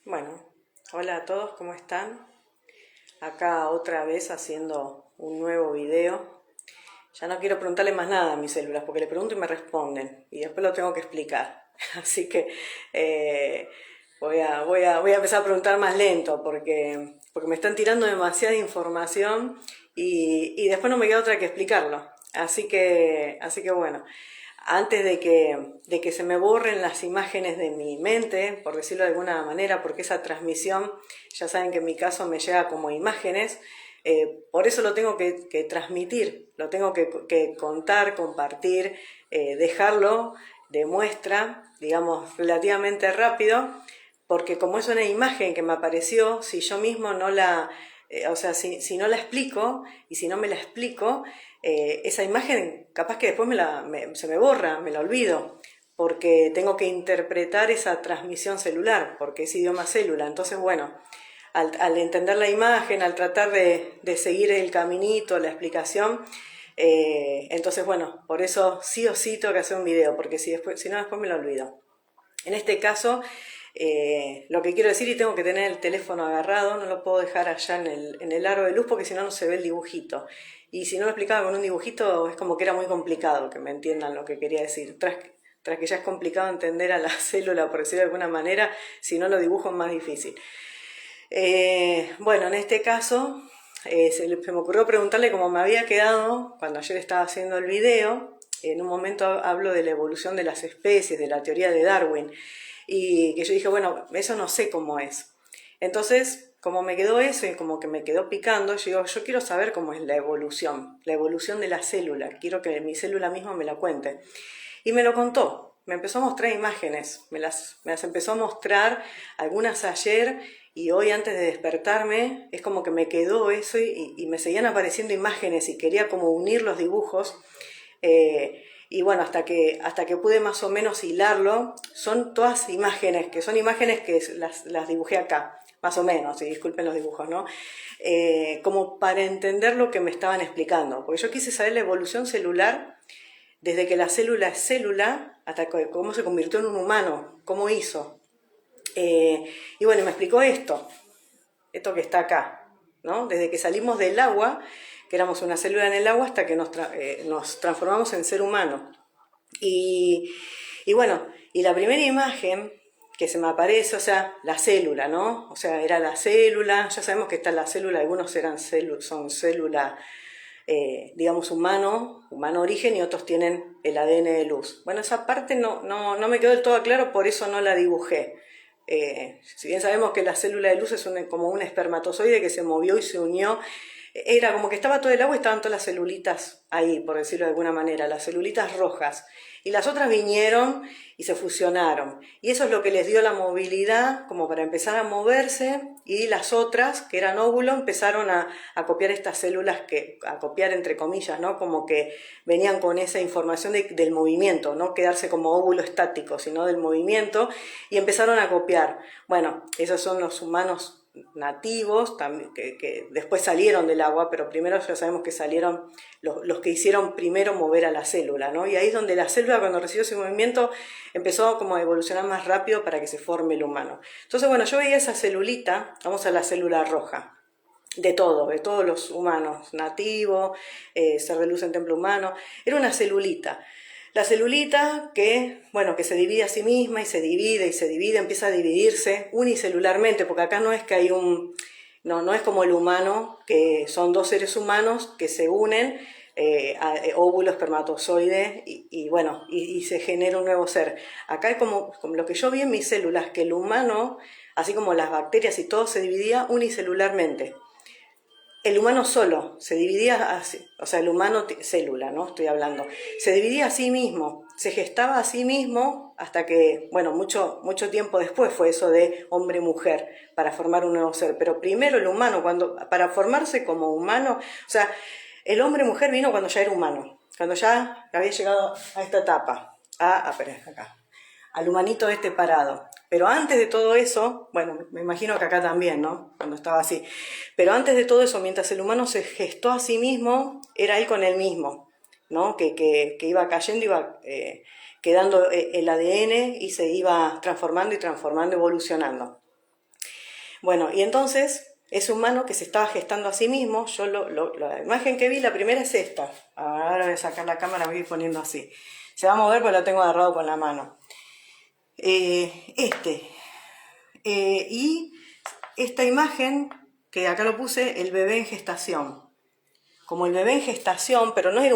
Bueno, hola a todos, ¿cómo están? Acá otra vez haciendo un nuevo video. Ya no quiero preguntarle más nada a mis células porque le pregunto y me responden y después lo tengo que explicar. Así que voy a empezar a preguntar más lento porque me están tirando demasiada información y después no me queda otra que explicarlo. Así que bueno, antes de que se me borren las imágenes de mi mente, por decirlo de alguna manera, porque esa transmisión, ya saben que en mi caso me llega como imágenes, por eso lo tengo que transmitir, lo tengo que contar, compartir, dejarlo de muestra, digamos, relativamente rápido, porque como es una imagen que me apareció, si yo mismo no la, o sea, si no la explico y si no me la explico, esa imagen capaz que después se me borra, me la olvido, porque tengo que interpretar esa transmisión celular, porque es idioma célula. Entonces, bueno, al entender la imagen, al tratar de seguir el caminito, la explicación, entonces, bueno, por eso sí o sí tengo que hacer un video, porque si no, después me lo olvido. En este caso, lo que quiero decir, y tengo que tener el teléfono agarrado, no lo puedo dejar allá en el aro de luz porque si no, no se ve el dibujito. Y si no lo explicaba con un dibujito, es como que era muy complicado que me entiendan lo que quería decir. Tras que ya es complicado entender a la célula, por decirlo de alguna manera, si no lo dibujo es más difícil. Bueno, en este caso, se me ocurrió preguntarle cómo me había quedado cuando ayer estaba haciendo el video. En un momento hablo de la evolución de las especies, de la teoría de Darwin, y que yo dije, bueno, eso no sé cómo es. Entonces, como me quedó eso y como que me quedó picando, yo digo, yo quiero saber cómo es la evolución de la célula, quiero que mi célula misma me la cuente. Y me lo contó, me empezó a mostrar imágenes, me las empezó a mostrar algunas ayer y hoy antes de despertarme es como que me quedó eso y me seguían apareciendo imágenes y quería como unir los dibujos. Y bueno, hasta que pude más o menos hilarlo, son todas imágenes, que son imágenes que las dibujé acá, más o menos, y disculpen los dibujos, ¿no? Como para entender lo que me estaban explicando, porque yo quise saber la evolución celular desde que la célula es célula hasta cómo se convirtió en un humano, cómo hizo. Y bueno, me explicó esto que está acá, ¿no? Desde que salimos del agua, que éramos una célula en el agua, hasta que nos transformamos en ser humano. Y, y bueno, y la primera imagen que se me aparece, o sea, la célula, ¿no? O sea, era la célula, ya sabemos que está la célula, algunos son célula, digamos, humano origen, y otros tienen el ADN de luz. Bueno, esa parte no me quedó del todo claro, por eso no la dibujé. Si bien sabemos que la célula de luz es como un espermatozoide que se movió y se unió, era como que estaba todo el agua y estaban todas las celulitas ahí, por decirlo de alguna manera, las celulitas rojas. Y las otras vinieron y se fusionaron. Y eso es lo que les dio la movilidad como para empezar a moverse, y las otras, que eran óvulos, empezaron a copiar estas células, a copiar entre comillas, ¿no? Como que venían con esa información del movimiento, no quedarse como óvulo estático, sino del movimiento, y empezaron a copiar. Bueno, esos son los humanos nativos que después salieron del agua, pero primero ya sabemos que salieron los que hicieron primero mover a la célula, ¿no? Y ahí es donde la célula, cuando recibió ese movimiento, empezó como a evolucionar más rápido para que se forme el humano. Entonces, bueno, yo veía esa celulita, vamos a la célula roja, de todos los humanos, nativo, ser de luz en templo humano, era una celulita. La celulita que se divide a sí misma y se divide, empieza a dividirse unicelularmente, porque acá no es que hay no es como el humano, que son dos seres humanos que se unen, óvulo, espermatozoide, y se genera un nuevo ser. Acá es como lo que yo vi en mis células, que el humano, así como las bacterias y todo, se dividía unicelularmente. El humano solo se dividía así, o sea, el humano célula, ¿no? Estoy hablando. Se dividía a sí mismo, se gestaba a sí mismo hasta que, bueno, mucho tiempo después fue eso de hombre-mujer para formar un nuevo ser. Pero primero el humano, para formarse como humano, o sea, el hombre-mujer vino cuando ya era humano, cuando ya había llegado a esta etapa, acá, al humanito parado. Pero antes de todo eso, bueno, me imagino que acá también, ¿no? Cuando estaba así. Pero antes de todo eso, mientras el humano se gestó a sí mismo, era él con él mismo, ¿no? Que iba cayendo, iba quedando el ADN y se iba transformando, evolucionando. Bueno, y entonces ese humano que se estaba gestando a sí mismo, la imagen que vi, la primera es esta. Ahora voy a sacar la cámara, voy a ir poniendo así. Se va a mover porque lo tengo agarrado con la mano. Y esta imagen, que acá lo puse, el bebé en gestación. Como el bebé en gestación, pero no era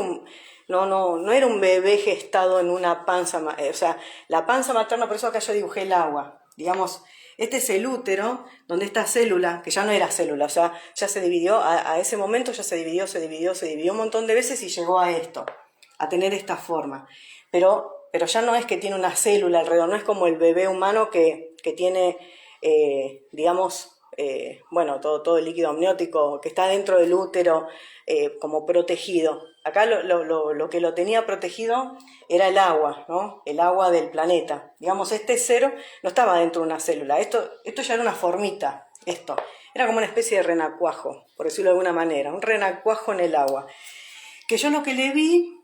un bebé gestado en una panza, o sea, la panza materna, por eso acá yo dibujé el agua. Digamos, este es el útero, donde esta célula, que ya no era célula, o sea, ya se dividió, a ese momento ya se dividió un montón de veces y llegó a esto, a tener esta forma. Pero ya no es que tiene una célula alrededor, no es como el bebé humano que tiene, digamos, bueno, todo el líquido amniótico que está dentro del útero, como protegido. Acá lo que lo tenía protegido era el agua, ¿no? El agua del planeta. Digamos, este cero no estaba dentro de una célula. Esto ya era una formita, esto. Era como una especie de renacuajo, por decirlo de alguna manera. Un renacuajo en el agua. Que yo lo que le vi,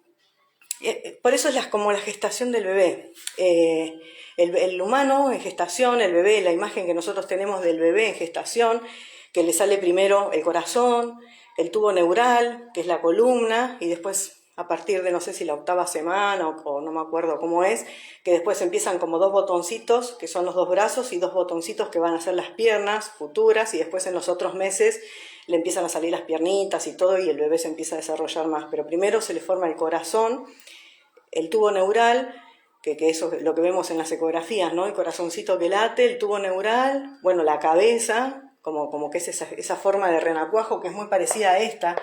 por eso es como la gestación del bebé. El humano en gestación, el bebé, la imagen que nosotros tenemos del bebé en gestación, que le sale primero el corazón, el tubo neural, que es la columna, y después a partir de no sé si la 8ª semana o no me acuerdo cómo es, que después empiezan como 2 botoncitos, que son los 2 brazos, y 2 botoncitos que van a ser las piernas futuras, y después en los otros meses le empiezan a salir las piernitas y todo, y el bebé se empieza a desarrollar más. Pero primero se le forma el corazón, el tubo neural, que eso es lo que vemos en las ecografías, ¿no? El corazoncito que late, el tubo neural, bueno, la cabeza, como que es esa forma de renacuajo que es muy parecida a esta,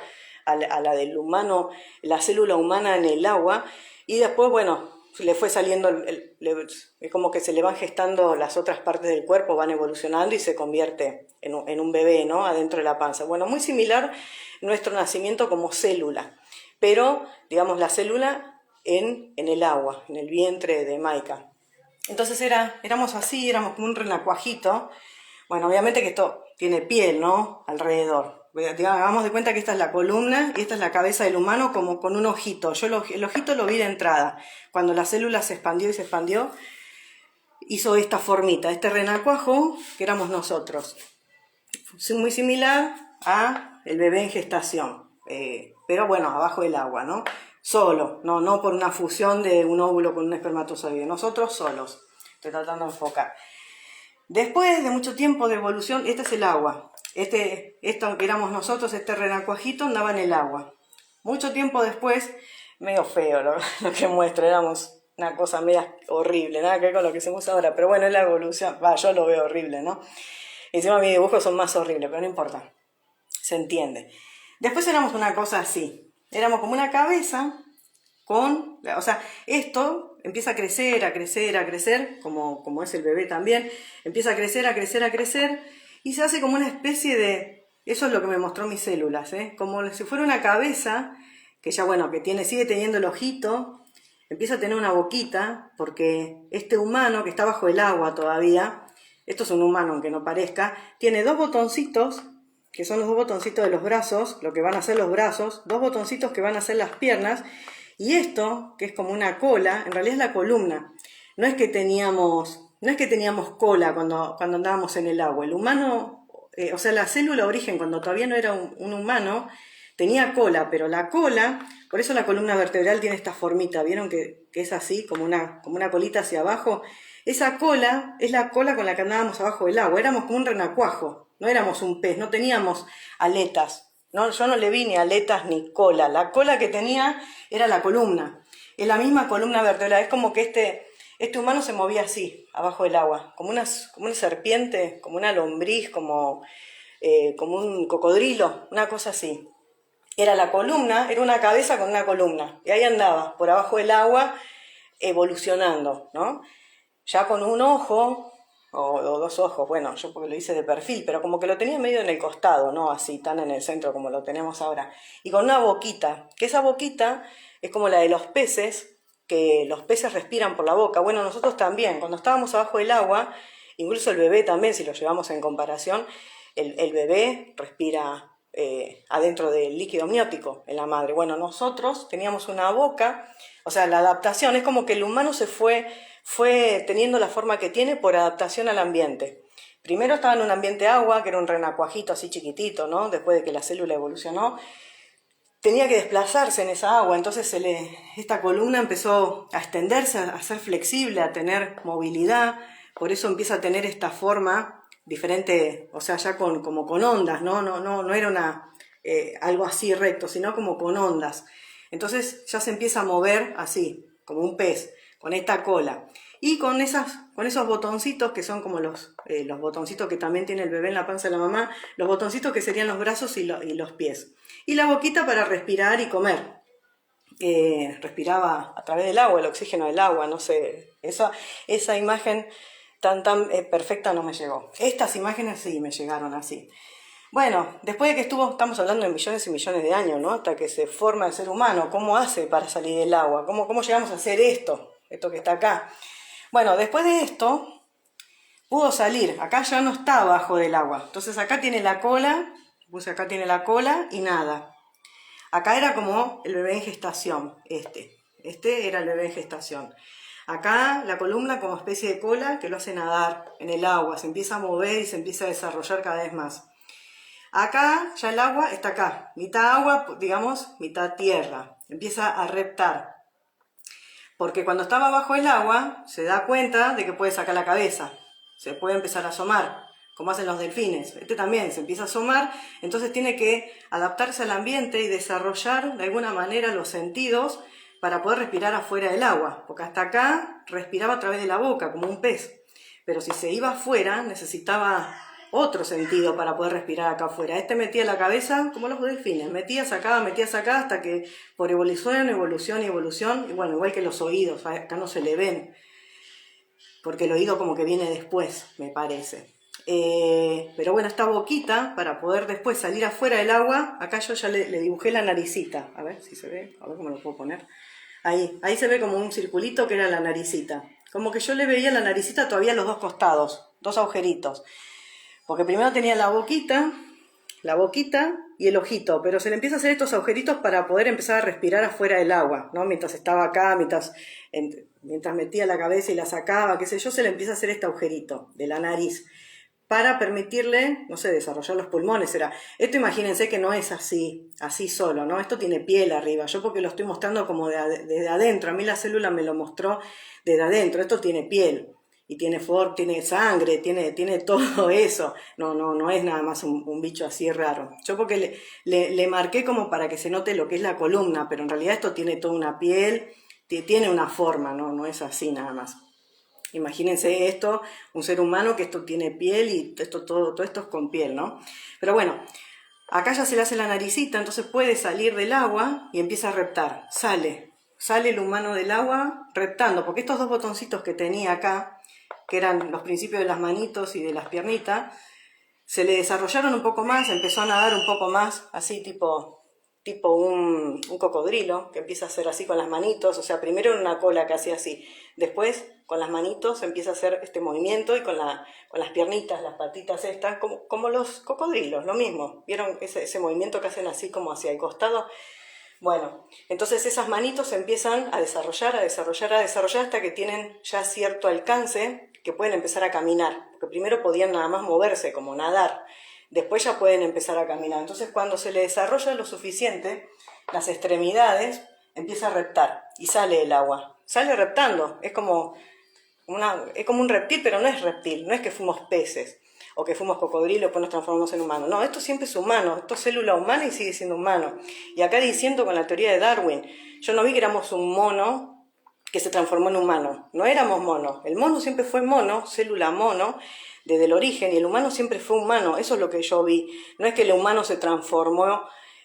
a la del humano, la célula humana en el agua, y después, bueno, le fue saliendo, es como que se le van gestando las otras partes del cuerpo, van evolucionando y se convierte en un bebé, ¿no? Adentro de la panza. Bueno, muy similar nuestro nacimiento como célula, pero, digamos, la célula en el agua, en el vientre de Maika. Entonces éramos así, éramos como un renacuajito. Bueno, obviamente que esto tiene piel, ¿no? Alrededor. Hagamos de cuenta que esta es la columna y esta es la cabeza del humano como con un ojito. Yo el ojito lo vi de entrada. Cuando la célula se expandió, hizo esta formita, este renacuajo que éramos nosotros. Muy similar a el bebé en gestación, pero bueno, abajo del agua, ¿no? Solo, no por una fusión de un óvulo con un espermatozoide, nosotros solos. Estoy tratando de enfocar. Después de mucho tiempo de evolución, este es el agua. Esto que éramos nosotros, este renacuajito, andaba en el agua. Mucho tiempo después, medio feo lo que muestra, éramos una cosa media horrible, nada que ver con lo que se usa ahora, pero bueno, es la evolución. Yo lo veo horrible, ¿no? Encima mis dibujos son más horribles, pero no importa, se entiende. Después éramos una cosa así, éramos como una cabeza o sea, esto empieza a crecer, como es el bebé también, empieza a crecer, y se hace como una especie de, eso es lo que me mostró mis células, como si fuera una cabeza, que ya bueno, sigue teniendo el ojito, empieza a tener una boquita, porque este humano que está bajo el agua todavía, esto es un humano aunque no parezca, tiene 2 botoncitos, que son los 2 botoncitos de los brazos, lo que van a ser los brazos, 2 botoncitos que van a ser las piernas, y esto, que es como una cola, en realidad es la columna. No es que teníamos cola cuando andábamos en el agua. El humano, o sea, la célula origen, cuando todavía no era un humano, tenía cola, pero la cola, por eso la columna vertebral tiene esta formita, ¿vieron que es así, como una colita hacia abajo? Esa cola es la cola con la que andábamos abajo del agua, éramos como un renacuajo, no éramos un pez, no teníamos aletas. No, yo no le vi ni aletas ni cola. La cola que tenía era la columna. Es la misma columna vertebral. Es como que este humano se movía así, abajo del agua. Como una serpiente, como una lombriz, como un cocodrilo, una cosa así. Era la columna, era una cabeza con una columna. Y ahí andaba, por abajo del agua, evolucionando, ¿no? Ya con un ojo, o 2 ojos, bueno, yo porque lo hice de perfil, pero como que lo tenía medio en el costado, no así tan en el centro como lo tenemos ahora, y con una boquita, que esa boquita es como la de los peces, que los peces respiran por la boca. Bueno, nosotros también, cuando estábamos abajo del agua, incluso el bebé también, si lo llevamos en comparación, el bebé respira adentro del líquido amniótico en la madre. Bueno, nosotros teníamos una boca, o sea, la adaptación, es como que el humano se fue teniendo la forma que tiene por adaptación al ambiente. primero estaba en un ambiente agua, que era un renacuajito así chiquitito, ¿no? Después de que la célula evolucionó, tenía que desplazarse en esa agua, entonces esta columna empezó a extenderse, a ser flexible, a tener movilidad, por eso empieza a tener esta forma diferente, o sea, ya como con ondas, no era algo así recto, sino como con ondas. Entonces ya se empieza a mover así, como un pez, con esta cola. Y con esos botoncitos que son como los botoncitos que también tiene el bebé en la panza de la mamá, los botoncitos que serían los brazos y los pies. Y la boquita para respirar y comer. Respiraba a través del agua, el oxígeno del agua, no sé. Esa imagen tan perfecta no me llegó. Estas imágenes sí me llegaron así. Bueno, después de que estamos hablando de millones y millones de años, ¿no? Hasta que se forma el ser humano, ¿cómo hace para salir del agua? ¿Cómo llegamos a hacer esto que está acá? Bueno, después de esto, pudo salir. Acá ya no está abajo del agua. Entonces acá tiene la cola, puse acá tiene la cola y nada. Acá era como el bebé en gestación, este era el bebé en gestación. Acá la columna como especie de cola que lo hace nadar en el agua, se empieza a mover y se empieza a desarrollar cada vez más. Acá ya el agua está acá, mitad agua, digamos, mitad tierra. Empieza a reptar. Porque cuando estaba bajo el agua se da cuenta de que puede sacar la cabeza, se puede empezar a asomar, como hacen los delfines. Este también se empieza a asomar, entonces tiene que adaptarse al ambiente y desarrollar de alguna manera los sentidos para poder respirar afuera del agua, porque hasta acá respiraba a través de la boca, como un pez. Pero si se iba afuera necesitaba otro sentido para poder respirar acá afuera. Este metía la cabeza como los delfines, metía, sacaba, hasta que por evolución, y bueno, igual que los oídos, acá no se le ven, porque el oído como que viene después, me parece. Pero bueno, esta boquita, para poder después salir afuera del agua, acá yo ya le dibujé la naricita, a ver si se ve, a ver cómo lo puedo poner. Ahí se ve como un circulito que era la naricita. Como que yo le veía la naricita todavía a los dos costados, dos agujeritos. Porque primero tenía la boquita y el ojito, pero se le empieza a hacer estos agujeritos para poder empezar a respirar afuera del agua, ¿no? Mientras estaba acá, mientras metía la cabeza y la sacaba, qué sé yo, se le empieza a hacer este agujerito de la nariz para permitirle, no sé, desarrollar los pulmones. Esto imagínense que no es así solo, ¿no? Esto tiene piel arriba, yo porque lo estoy mostrando como desde adentro, a mí la célula me lo mostró desde adentro, esto tiene piel. Y tiene sangre, tiene todo eso. No es nada más un bicho así raro. Yo porque le marqué como para que se note lo que es la columna, pero en realidad esto tiene toda una piel, tiene una forma, no es así nada más. Imagínense esto, un ser humano que esto tiene piel y todo esto es con piel, ¿no? Pero bueno, acá ya se le hace la naricita, entonces puede salir del agua y empieza a reptar. Sale el humano del agua reptando, porque estos dos botoncitos que tenía acá, que eran los principios de las manitos y de las piernitas, se le desarrollaron un poco más, empezó a nadar un poco más, así tipo un cocodrilo, que empieza a hacer así con las manitos, o sea, primero en una cola que hacía así, después con las manitos empieza a hacer este movimiento y con las piernitas, las patitas estas, como los cocodrilos, lo mismo. ¿Vieron ese movimiento que hacen así como hacia el costado? Bueno, entonces esas manitos empiezan a desarrollar hasta que tienen ya cierto alcance, que pueden empezar a caminar, porque primero podían nada más moverse, como nadar, después ya pueden empezar a caminar. Entonces cuando se le desarrolla lo suficiente, las extremidades, empieza a reptar y sale el agua, sale reptando, es como un reptil, pero no es reptil, no es que fuimos peces o que fuimos cocodrilos y después nos transformamos en humanos. No, esto siempre es humano, esto es célula humana y sigue siendo humano. Y acá diciendo con la teoría de Darwin, yo no vi que éramos un mono que se transformó en humano, no éramos monos. El mono siempre fue mono, célula mono, desde el origen, y el humano siempre fue humano, eso es lo que yo vi. No es que el humano se transformó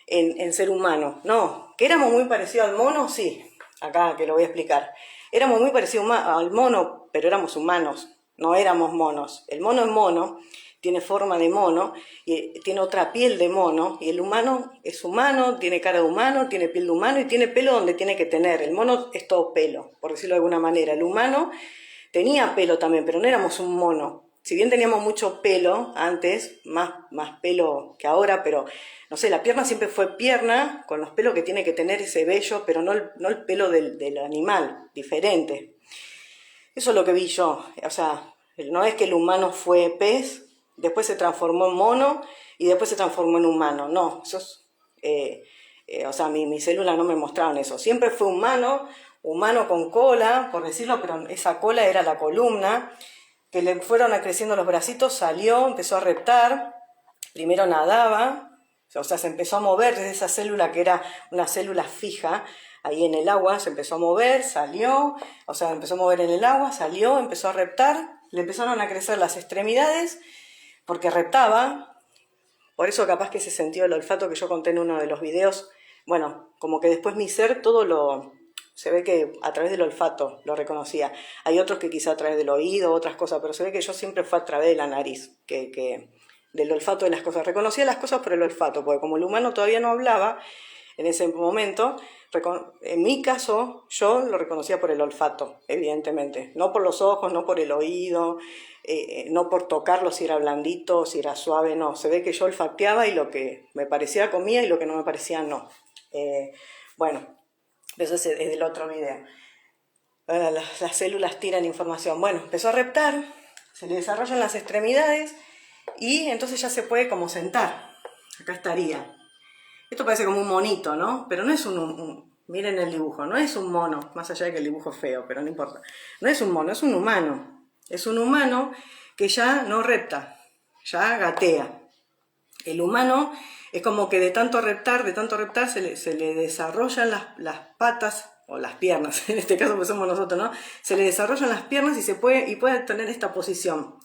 en ser humano, no. ¿Que éramos muy parecidos al mono? Sí, acá que lo voy a explicar. Éramos muy parecidos al mono, pero éramos humanos, no éramos monos. El mono es mono, tiene forma de mono, y tiene otra piel de mono, y el humano es humano, tiene cara de humano, tiene piel de humano y tiene pelo donde tiene que tener. El mono es todo pelo, por decirlo de alguna manera. El humano tenía pelo también, pero no éramos un mono. Si bien teníamos mucho pelo antes, más pelo que ahora, pero no sé, la pierna siempre fue pierna, con los pelos que tiene que tener ese vello, pero no el pelo del animal, diferente. Eso es lo que vi yo. O sea, no es que el humano fue pez después se transformó en mono y después se transformó en humano. No, eso es, o sea, mi célula no me mostraron eso. Siempre fue humano con cola, por decirlo, pero esa cola era la columna, que le fueron creciendo los bracitos, salió, empezó a reptar, primero nadaba, o sea, se empezó a mover desde esa célula que era una célula fija, ahí en el agua, se empezó a mover, salió, o sea, empezó a mover en el agua, salió, empezó a reptar, le empezaron a crecer las extremidades, porque reptaba, por eso capaz que ese sentido del olfato que yo conté en uno de los videos, bueno, como que después mi ser se ve que a través del olfato lo reconocía. Hay otros que quizá a través del oído, otras cosas, pero se ve que yo siempre fue a través de la nariz, del olfato de las cosas. Reconocía las cosas por el olfato, porque como el humano todavía no hablaba en ese momento, en mi caso yo lo reconocía por el olfato, evidentemente. No por los ojos, no por el oído, no por tocarlo si era blandito, si era suave, no. Se ve que yo olfateaba y lo que me parecía comía y lo que no me parecía no. Bueno, eso es del otro video. Las células tiran información. Bueno, empezó a reptar, se le desarrollan las extremidades y entonces ya se puede como sentar. Acá estaría. Esto parece como un monito, ¿no? Pero no es miren el dibujo, no es un mono, más allá de que el dibujo es feo, pero no importa. No es un mono, es un humano. Es un humano que ya no repta, ya gatea. El humano es como que de tanto reptar se le desarrollan las patas, o las piernas, en este caso pues somos nosotros, ¿no? Se le desarrollan las piernas y puede tener esta posición.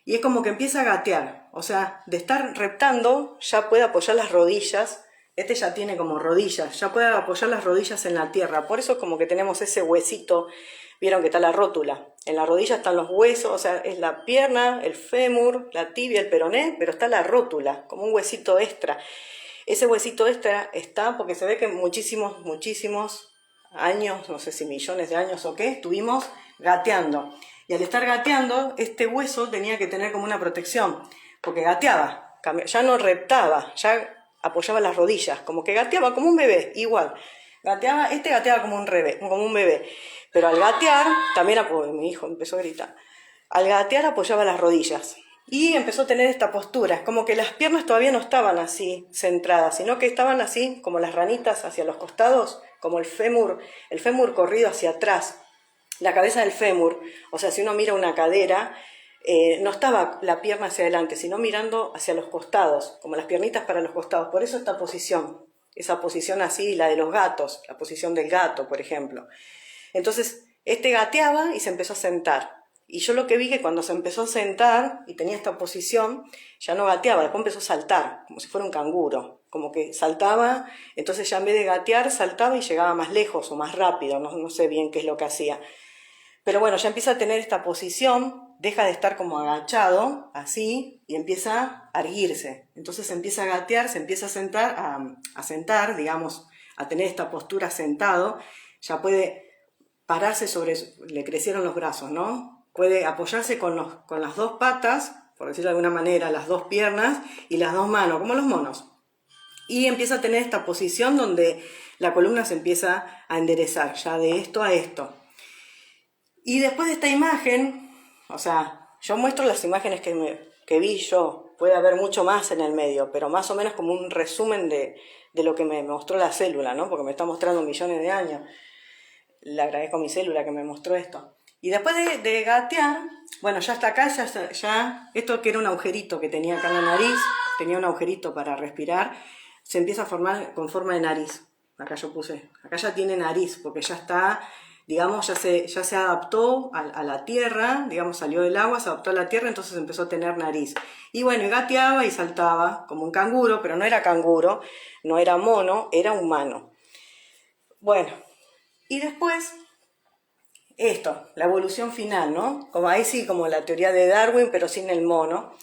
Y es como que empieza a gatear, o sea, de estar reptando ya puede apoyar las rodillas. Este ya tiene como rodillas, ya puede apoyar las rodillas en la tierra. Por eso es como que tenemos ese huesito, vieron que está la rótula. En la rodilla están los huesos, o sea, es la pierna, el fémur, la tibia, el peroné, pero está la rótula, como un huesito extra. Ese huesito extra está porque se ve que muchísimos años, no sé si millones de años o qué, estuvimos gateando. Y al estar gateando, este hueso tenía que tener como una protección, porque gateaba, ya no reptaba, ya apoyaba las rodillas, como que gateaba como un bebé, igual. Gateaba como un bebé. Pero al gatear, también mi hijo empezó a gritar, al gatear apoyaba las rodillas. Y empezó a tener esta postura, como que las piernas todavía no estaban así centradas, sino que estaban así, como las ranitas hacia los costados, como el fémur corrido hacia atrás, la cabeza del fémur, o sea, si uno mira una cadera, no estaba la pierna hacia adelante, sino mirando hacia los costados, como las piernitas para los costados. Por eso esta posición, esa posición así, la de los gatos, la posición del gato, por ejemplo. Entonces, este gateaba y se empezó a sentar. Y yo lo que vi que cuando se empezó a sentar y tenía esta posición, ya no gateaba, después empezó a saltar, como si fuera un canguro. Como que saltaba, entonces ya en vez de gatear, saltaba y llegaba más lejos o más rápido, no sé bien qué es lo que hacía. Pero bueno, ya empieza a tener esta posición, deja de estar como agachado, así, y empieza a erguirse. Entonces empieza a gatear, se empieza a sentar, digamos, a tener esta postura sentado, ya puede pararse le crecieron los brazos, ¿no? Puede apoyarse con las dos patas, por decirlo de alguna manera, las dos piernas y las dos manos, como los monos. Y empieza a tener esta posición donde la columna se empieza a enderezar, ya de esto a esto. Y después de esta imagen, o sea, yo muestro las imágenes que vi yo, puede haber mucho más en el medio, pero más o menos como un resumen de lo que me mostró la célula, ¿no? Porque me está mostrando millones de años. Le agradezco a mi célula que me mostró esto. Y después de gatear, bueno, ya hasta acá, ya esto que era un agujerito que tenía acá en la nariz, tenía un agujerito para respirar, se empieza a formar con forma de nariz. Acá ya tiene nariz, porque ya está, digamos, ya se adaptó a la tierra, digamos, salió del agua, se adaptó a la tierra, entonces empezó a tener nariz. Y bueno, y gateaba y saltaba como un canguro, pero no era canguro, no era mono, era humano. Bueno, y después, la evolución final, ¿no? Como ahí sí, como la teoría de Darwin, pero sin el mono.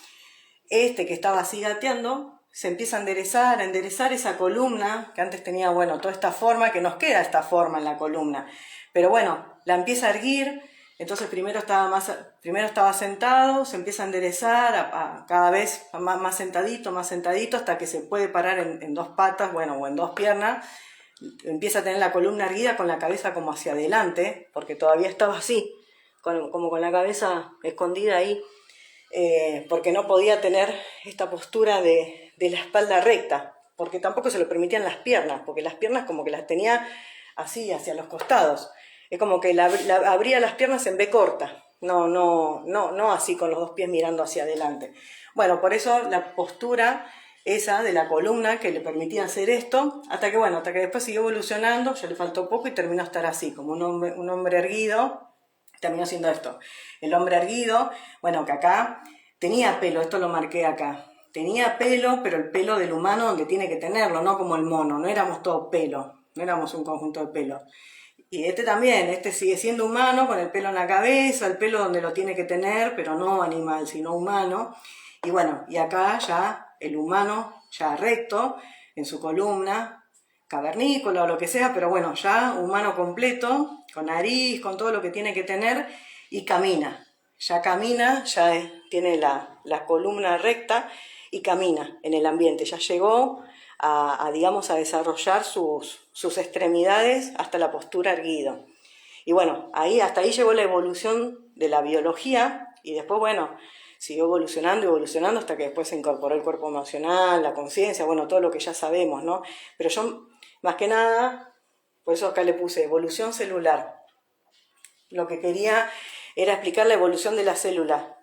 Que estaba así gateando, se empieza a enderezar esa columna, que antes tenía, bueno, toda esta forma, que nos queda esta forma en la columna. Pero bueno, la empieza a erguir, entonces primero estaba sentado, se empieza a enderezar, cada vez más sentadito, hasta que se puede parar en dos patas, bueno, o en dos piernas. Empieza a tener la columna erguida con la cabeza como hacia adelante, porque todavía estaba así, como con la cabeza escondida ahí. porque no podía tener esta postura de la espalda recta, porque tampoco se lo permitían las piernas, porque las piernas como que las tenía así, hacia los costados. Es como que abría las piernas en B corta, no así con los dos pies mirando hacia adelante. Bueno, por eso la postura esa de la columna que le permitía hacer esto, hasta que después siguió evolucionando, ya le faltó poco y terminó a estar así, como un hombre erguido, terminó siendo esto. El hombre erguido, bueno, que acá tenía pelo, esto lo marqué acá. Tenía pelo, pero el pelo del humano donde tiene que tenerlo, no como el mono, no éramos todo pelo, no éramos un conjunto de pelo. Y este también, este sigue siendo humano, con el pelo en la cabeza, el pelo donde lo tiene que tener, pero no animal, sino humano. Y bueno, y acá ya el humano, ya recto, en su columna, cavernícola o lo que sea, pero bueno, ya humano completo, con nariz, con todo lo que tiene que tener, y camina, ya tiene la columna recta y camina en el ambiente, ya llegó digamos, a desarrollar sus extremidades hasta la postura erguido. Y bueno, hasta ahí llegó la evolución de la biología y después, bueno, siguió evolucionando hasta que después se incorporó el cuerpo emocional, la conciencia, bueno, todo lo que ya sabemos, ¿no? Pero yo, más que nada, por eso acá le puse evolución celular. Lo que quería era explicar la evolución de la célula,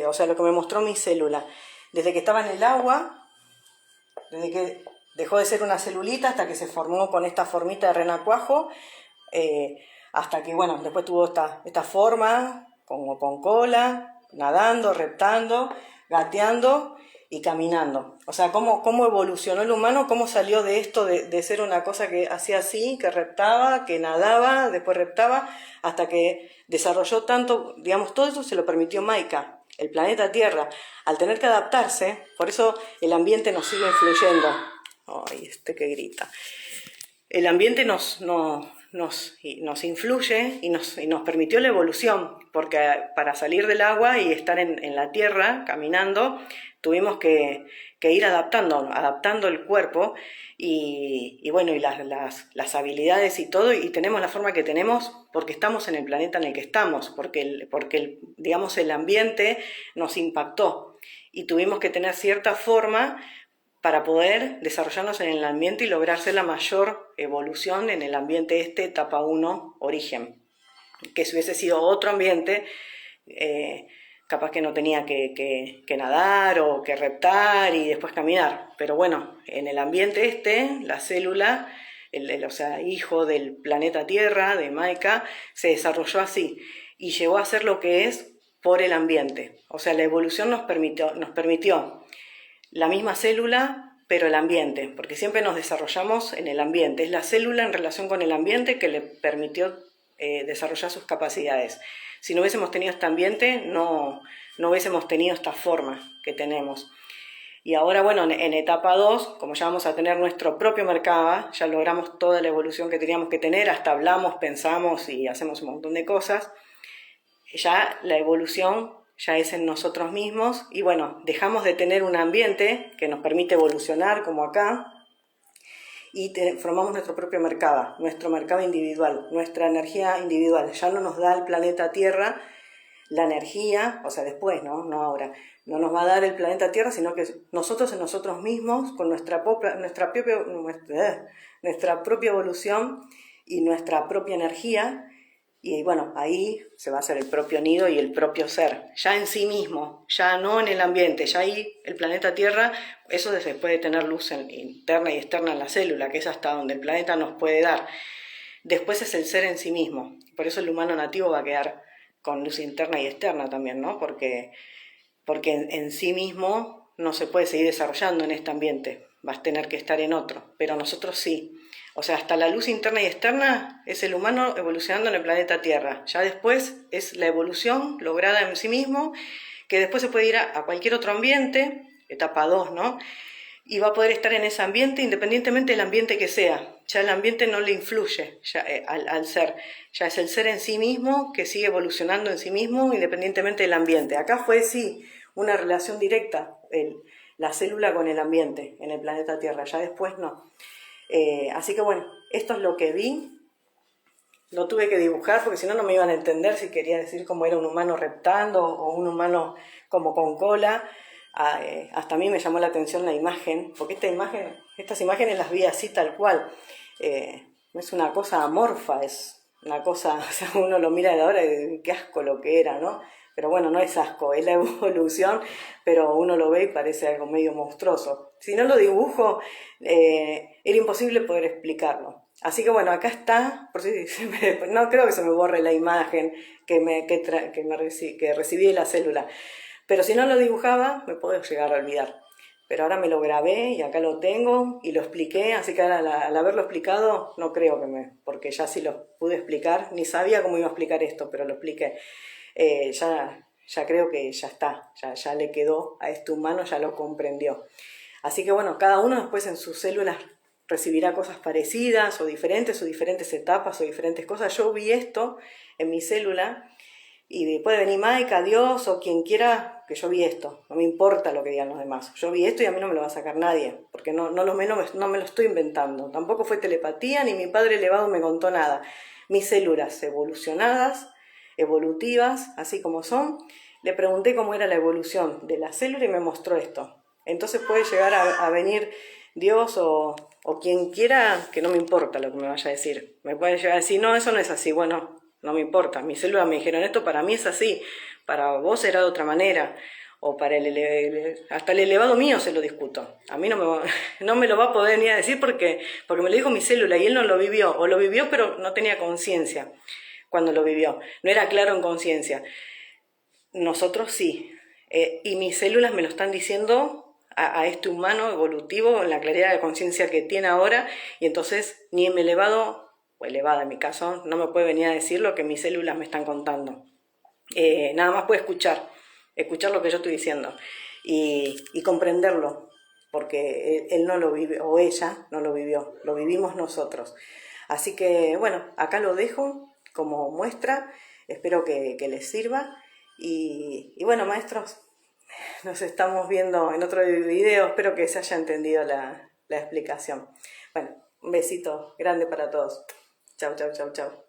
o sea, lo que me mostró mi célula. Desde que estaba en el agua, desde que dejó de ser una celulita hasta que se formó con esta formita de renacuajo, hasta que, bueno, después tuvo esta forma, como con cola, nadando, reptando, gateando y caminando. O sea, cómo evolucionó el humano, cómo salió de esto de ser una cosa que hacía así, que reptaba, que nadaba, después reptaba, hasta que desarrolló tanto, digamos, todo eso se lo permitió Maika, el planeta Tierra, al tener que adaptarse. Por eso el ambiente nos sigue influyendo. Ay, que grita. El ambiente nos influye y nos permitió la evolución, porque para salir del agua y estar en la tierra caminando, tuvimos que ir adaptando el cuerpo y bueno, y las habilidades y todo, y tenemos la forma que tenemos porque estamos en el planeta en el que estamos, porque digamos, el ambiente nos impactó y tuvimos que tener cierta forma para poder desarrollarnos en el ambiente y lograr ser la mayor evolución en el ambiente etapa 1, origen. Que si hubiese sido otro ambiente, capaz que no tenía que nadar o que reptar y después caminar. Pero bueno, en el ambiente la célula, o sea, hijo del planeta Tierra, de Maika, se desarrolló así y llegó a ser lo que es por el ambiente. O sea, la evolución nos permitió la misma célula, pero el ambiente, porque siempre nos desarrollamos en el ambiente. Es la célula en relación con el ambiente que le permitió desarrollar sus capacidades. Si no hubiésemos tenido este ambiente, no hubiésemos tenido esta forma que tenemos. Y ahora, bueno, en etapa 2, como ya vamos a tener nuestro propio mercado, ya logramos toda la evolución que teníamos que tener, hasta hablamos, pensamos y hacemos un montón de cosas, ya la evolución ya es en nosotros mismos y bueno, dejamos de tener un ambiente que nos permite evolucionar como acá y formamos nuestro propio mercado individual, nuestra energía individual. Ya no nos da el planeta Tierra la energía, o sea, después, no ahora, no nos va a dar el planeta Tierra, sino que nosotros en nosotros mismos, con nuestra propia evolución y nuestra propia energía. Y bueno, ahí se va a hacer el propio nido y el propio ser, ya en sí mismo, ya no en el ambiente, ya ahí el planeta Tierra, eso se puede tener luz interna y externa en la célula, que es hasta donde el planeta nos puede dar. Después es el ser en sí mismo, por eso el humano nativo va a quedar con luz interna y externa también, ¿no? Porque en sí mismo no se puede seguir desarrollando en este ambiente, vas a tener que estar en otro, pero nosotros sí. O sea, hasta la luz interna y externa es el humano evolucionando en el planeta Tierra. Ya después es la evolución lograda en sí mismo, que después se puede ir a cualquier otro ambiente, etapa 2, ¿no? Y va a poder estar en ese ambiente independientemente del ambiente que sea. Ya el ambiente no le influye al ser. Ya es el ser en sí mismo que sigue evolucionando en sí mismo independientemente del ambiente. Acá fue, sí, una relación directa, la célula con el ambiente en el planeta Tierra. Ya después no. Así que bueno, esto es lo que vi. lo tuve que dibujar porque si no, no me iban a entender si quería decir cómo era un humano reptando o un humano como con cola. Hasta a mí me llamó la atención la imagen, porque estas imágenes las vi así tal cual. Es una cosa amorfa, es una cosa, o sea, uno lo mira de ahora y qué asco lo que era, ¿no? Pero bueno, no es asco, es la evolución, pero uno lo ve y parece algo medio monstruoso. Si no lo dibujo, era imposible poder explicarlo. Así que bueno, acá está, por si no creo que se me borre la imagen que recibí de la célula, pero si no lo dibujaba, me puedo llegar a olvidar. Pero ahora me lo grabé y acá lo tengo y lo expliqué, así que ahora al haberlo explicado, no creo porque ya sí lo pude explicar, ni sabía cómo iba a explicar esto, pero lo expliqué. Ya creo que ya está, ya le quedó a este humano, ya lo comprendió. Así que bueno, cada uno después en sus células recibirá cosas parecidas o diferentes etapas o diferentes cosas. Yo vi esto en mi célula y puede venir Maika, Dios o quien quiera, que yo vi esto. No me importa lo que digan los demás. Yo vi esto y a mí no me lo va a sacar nadie, porque no me lo estoy inventando. Tampoco fue telepatía, ni mi padre elevado me contó nada. Mis células evolutivas, así como son, le pregunté cómo era la evolución de la célula y me mostró esto. Entonces puede llegar a venir Dios o quien quiera, que no me importa lo que me vaya a decir. Me puede llegar a decir, no, eso no es así. Bueno, no me importa. Mis células me dijeron esto, para mí es así. Para vos era de otra manera. O para hasta el elevado mío se lo discuto. A mí no me lo va a poder ni a decir porque me lo dijo mi célula y él no lo vivió. O lo vivió pero no tenía conciencia cuando lo vivió. No era claro en conciencia. Nosotros sí. Y mis células me lo están diciendo a este humano evolutivo en la claridad de conciencia que tiene ahora, y entonces ni mi elevado, o elevada en mi caso, no me puede venir a decir lo que mis células me están contando. Nada más puede escuchar lo que yo estoy diciendo y comprenderlo, porque él no lo vive, o ella no lo vivió, lo vivimos nosotros. Así que bueno, acá lo dejo como muestra, espero que les sirva. Y bueno, maestros, nos estamos viendo en otro video, espero que se haya entendido la explicación. Bueno, un besito grande para todos. Chau, chau, chau, chau.